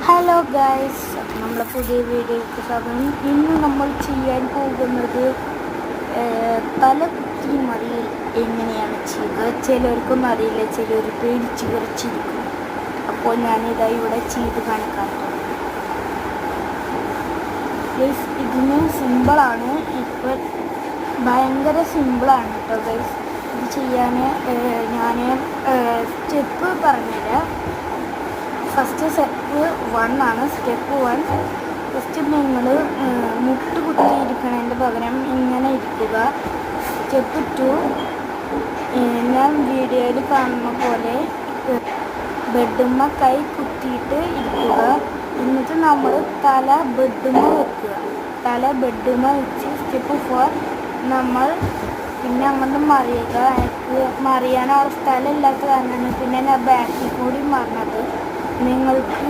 Hello guys, നമ്മളെ പുതിയ വീഡിയോയ്ക്ക് സ്വാഗതം. ഇന്ന് നമ്മൾ ചെയ്യാൻ പോകുന്നത് തല കുത്തി മറി എങ്ങനെയാണ് ചെയ്യുക. ചിലർക്കൊന്നും അറിയില്ല, ചിലർ പേടിച്ച് കുറച്ചിരിക്കും. അപ്പോൾ ഞാനിതാ ഇവിടെ ചെയ്ത് കാണിക്കാം. ഗൈസ്, ഇതിന് സിമ്പിളാണ്, ഇപ്പോൾ ഭയങ്കര സിമ്പിളാണ് കേട്ടോ ഗൈസ്. ഇത് ചെയ്യാൻ ഞാൻ സ്റ്റെപ്പ് പറഞ്ഞുതരാം. ഫസ്റ്റ് സ്റ്റെപ്പ് 1 ആണ്. സ്റ്റെപ്പ് 1, ഫസ്റ്റ് നിങ്ങൾ മുട്ട് കുത്തിയിരിക്കണതിൻ്റെ പകരം ഇങ്ങനെ ഇരിക്കുക. സ്റ്റെപ്പ് 2, ഞാൻ വീഡിയോയിൽ കാണുന്ന പോലെ ബെഡുമ്മ കൈ കുത്തിയിട്ട് ഇരിക്കുക. എന്നിട്ട് നമ്മൾ തല ബെഡുമ്മ വെക്കുക. തല ബെഡുമ്മ വെച്ച് സ്റ്റെപ്പ് 4 നമ്മൾ പിന്നെ അങ്ങോട്ട് മറിയുക. എനിക്ക് മറിയാനുള്ള സ്ഥലമില്ലാത്ത കാരണമാണ് പിന്നെ ഞാൻ ബാക്കിൽ കൂടി മറിഞ്ഞത്. നിങ്ങൾക്ക്